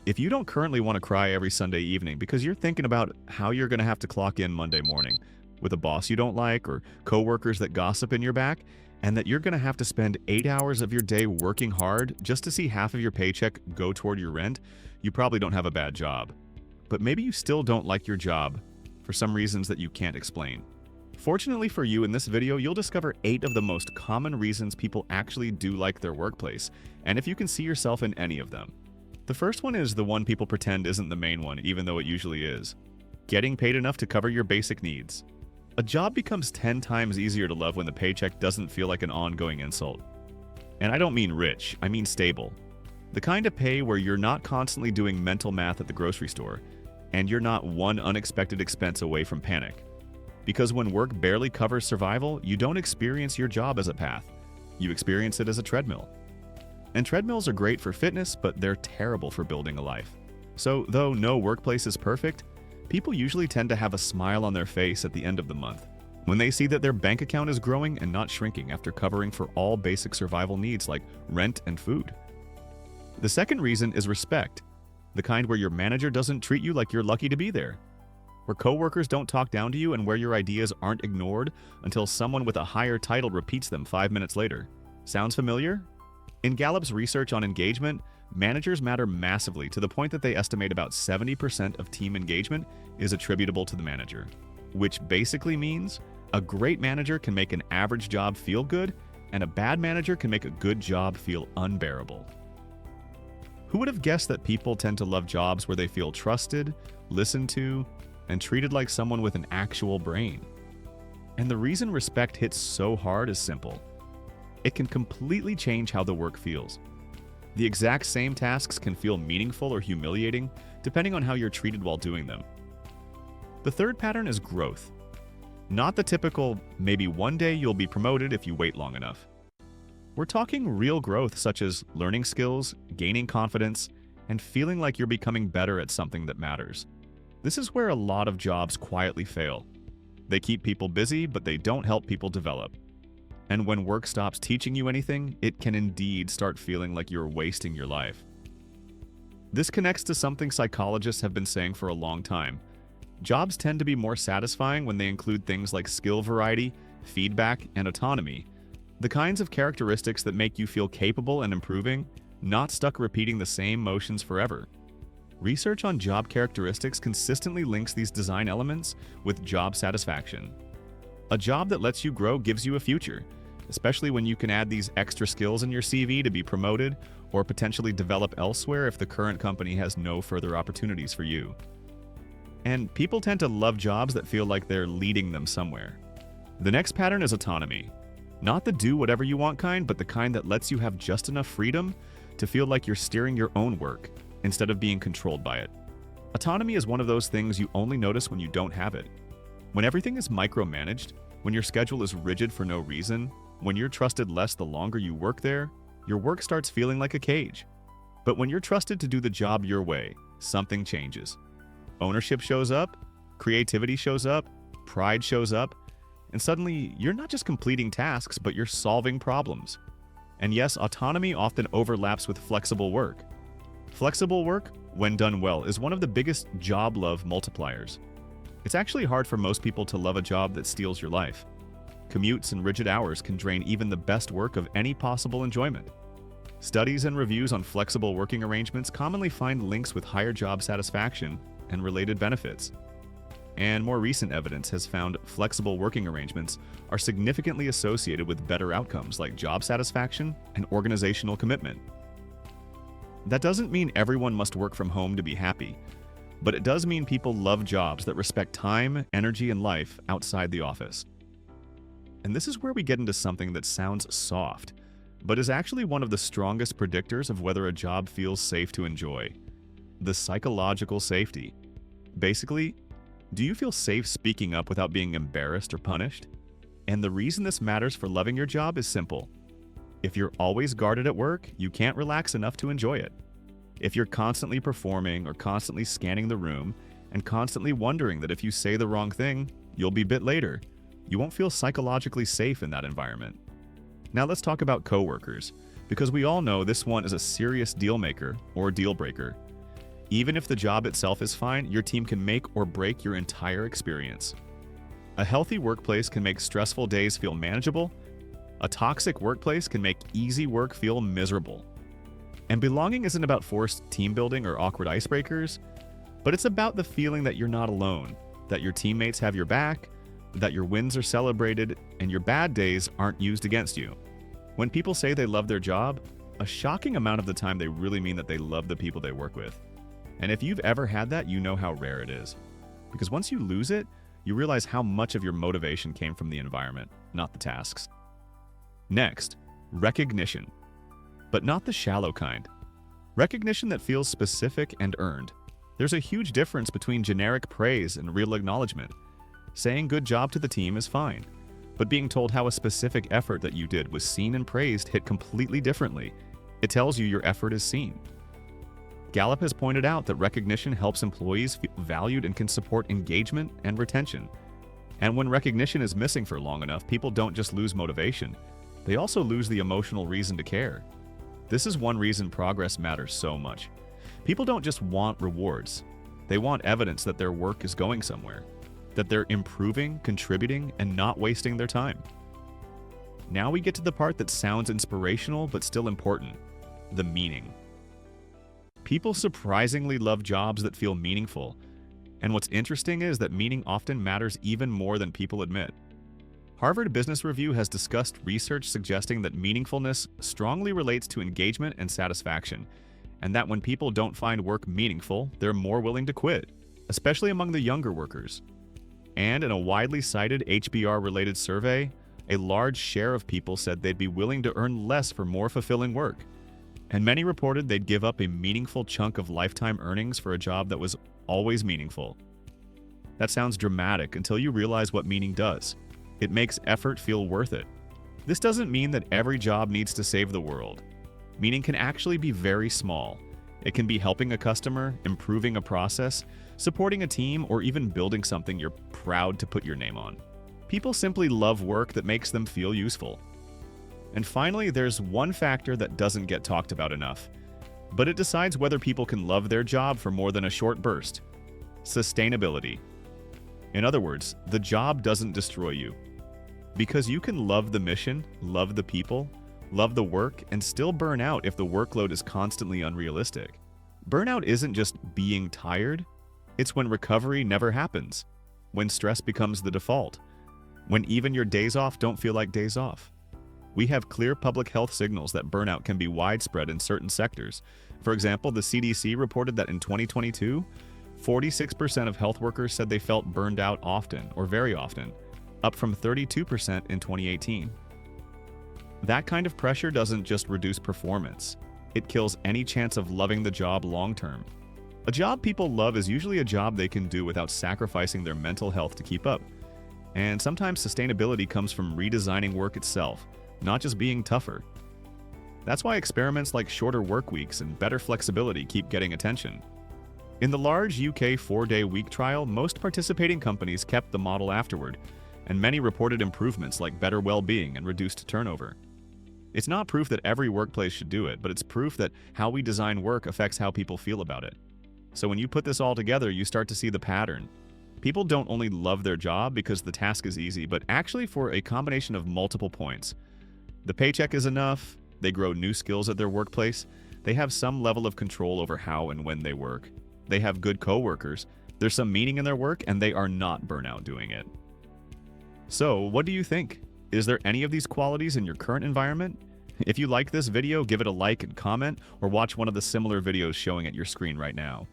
If you don't currently want to cry every Sunday evening because you're thinking about how you're going to have to clock in Monday morning with a boss you don't like or coworkers that gossip in your back, and that you're going to have to spend 8 hours of your day working hard just to see half of your paycheck go toward your rent, you probably don't have a bad job. But maybe you still don't like your job for some reasons that you can't explain. Fortunately for you, in this video, you'll discover 8 of the most common reasons people actually do like their workplace, and if you can see yourself in any of them. The first one is the one people pretend isn't the main one, even though it usually is. Getting paid enough to cover your basic needs. A job becomes 10 times easier to love when the paycheck doesn't feel like an ongoing insult. And I don't mean rich, I mean stable. The kind of pay where you're not constantly doing mental math at the grocery store, and you're not one unexpected expense away from panic. Because when work barely covers survival, you don't experience your job as a path. You experience it as a treadmill. And treadmills are great for fitness, but they're terrible for building a life. So, though no workplace is perfect, people usually tend to have a smile on their face at the end of the month when they see that their bank account is growing and not shrinking after covering for all basic survival needs like rent and food. The second reason is respect, the kind where your manager doesn't treat you like you're lucky to be there, where coworkers don't talk down to you and where your ideas aren't ignored until someone with a higher title repeats them 5 minutes later. Sounds familiar? In Gallup's research on engagement, managers matter massively to the point that they estimate about 70% of team engagement is attributable to the manager, which basically means a great manager can make an average job feel good, and a bad manager can make a good job feel unbearable. Who would have guessed that people tend to love jobs where they feel trusted, listened to, and treated like someone with an actual brain? And the reason respect hits so hard is simple. It can completely change how the work feels. The exact same tasks can feel meaningful or humiliating, depending on how you're treated while doing them. The third pattern is growth. Not the typical, maybe one day you'll be promoted if you wait long enough. We're talking real growth such as learning skills, gaining confidence, and feeling like you're becoming better at something that matters. This is where a lot of jobs quietly fail. They keep people busy, but they don't help people develop. And when work stops teaching you anything, it can indeed start feeling like you're wasting your life. This connects to something psychologists have been saying for a long time. Jobs tend to be more satisfying when they include things like skill variety, feedback, and autonomy, the kinds of characteristics that make you feel capable and improving, not stuck repeating the same motions forever. Research on job characteristics consistently links these design elements with job satisfaction. A job that lets you grow gives you a future, especially when you can add these extra skills in your CV to be promoted or potentially develop elsewhere if the current company has no further opportunities for you. And people tend to love jobs that feel like they're leading them somewhere. The next pattern is autonomy. Not the do whatever you want kind, but the kind that lets you have just enough freedom to feel like you're steering your own work instead of being controlled by it. Autonomy is one of those things you only notice when you don't have it. When everything is micromanaged, when your schedule is rigid for no reason, when you're trusted less the longer you work there, your work starts feeling like a cage. But when you're trusted to do the job your way, something changes. Ownership shows up, creativity shows up, pride shows up, and suddenly you're not just completing tasks, but you're solving problems. And yes, autonomy often overlaps with flexible work. Flexible work, when done well, is one of the biggest job love multipliers. It's actually hard for most people to love a job that steals your life. Commutes and rigid hours can drain even the best work of any possible enjoyment. Studies and reviews on flexible working arrangements commonly find links with higher job satisfaction and related benefits. And more recent evidence has found flexible working arrangements are significantly associated with better outcomes like job satisfaction and organizational commitment. That doesn't mean everyone must work from home to be happy, but it does mean people love jobs that respect time, energy, and life outside the office. And this is where we get into something that sounds soft, but is actually one of the strongest predictors of whether a job feels safe to enjoy: the psychological safety. Basically, do you feel safe speaking up without being embarrassed or punished? And the reason this matters for loving your job is simple. If you're always guarded at work, you can't relax enough to enjoy it. If you're constantly performing or constantly scanning the room and constantly wondering that if you say the wrong thing, you'll be bit later, you won't feel psychologically safe in that environment. Now let's talk about coworkers, because we all know this one is a serious deal maker or deal breaker. Even if the job itself is fine, your team can make or break your entire experience. A healthy workplace can make stressful days feel manageable. A toxic workplace can make easy work feel miserable. And belonging isn't about forced team building or awkward icebreakers, but it's about the feeling that you're not alone, that your teammates have your back, that your wins are celebrated, and your bad days aren't used against you. When people say they love their job, a shocking amount of the time they really mean that they love the people they work with. And if you've ever had that, you know how rare it is. Because once you lose it, you realize how much of your motivation came from the environment, not the tasks. Next, recognition. But not the shallow kind. Recognition that feels specific and earned. There's a huge difference between generic praise and real acknowledgement. Saying good job to the team is fine, but being told how a specific effort that you did was seen and praised hit completely differently. It tells you your effort is seen. Gallup has pointed out that recognition helps employees feel valued and can support engagement and retention. And when recognition is missing for long enough, people don't just lose motivation, they also lose the emotional reason to care. This is one reason progress matters so much. People don't just want rewards, they want evidence that their work is going somewhere, that they're improving, contributing, and not wasting their time. Now we get to the part that sounds inspirational but still important, the meaning. People surprisingly love jobs that feel meaningful, and what's interesting is that meaning often matters even more than people admit. Harvard Business Review has discussed research suggesting that meaningfulness strongly relates to engagement and satisfaction, and that when people don't find work meaningful, they're more willing to quit, especially among the younger workers. And in a widely cited HBR-related survey, a large share of people said they'd be willing to earn less for more fulfilling work. And many reported they'd give up a meaningful chunk of lifetime earnings for a job that was always meaningful. That sounds dramatic until you realize what meaning does. It makes effort feel worth it. This doesn't mean that every job needs to save the world. Meaning can actually be very small. It can be helping a customer, improving a process, supporting a team, or even building something you're proud to put your name on. People simply love work that makes them feel useful. And finally, there's one factor that doesn't get talked about enough, but it decides whether people can love their job for more than a short burst. Sustainability. In other words, the job doesn't destroy you. Because you can love the mission, love the people, love the work, and still burn out if the workload is constantly unrealistic. Burnout isn't just being tired, it's when recovery never happens, when stress becomes the default, when even your days off don't feel like days off. We have clear public health signals that burnout can be widespread in certain sectors. For example, the CDC reported that in 2022, 46% of health workers said they felt burned out often or very often, up from 32% in 2018. That kind of pressure doesn't just reduce performance, it kills any chance of loving the job long-term. A job people love is usually a job they can do without sacrificing their mental health to keep up. And sometimes sustainability comes from redesigning work itself, not just being tougher. That's why experiments like shorter work weeks and better flexibility keep getting attention. In the large UK 4-day week trial, most participating companies kept the model afterward, and many reported improvements like better well-being and reduced turnover. It's not proof that every workplace should do it, but it's proof that how we design work affects how people feel about it. So when you put this all together, you start to see the pattern. People don't only love their job because the task is easy, but actually for a combination of multiple points. The paycheck is enough, they grow new skills at their workplace, they have some level of control over how and when they work, they have good coworkers, there's some meaning in their work, and they are not burnout doing it. So, what do you think? Is there any of these qualities in your current environment? If you like this video, give it a like and comment, or watch one of the similar videos showing at your screen right now.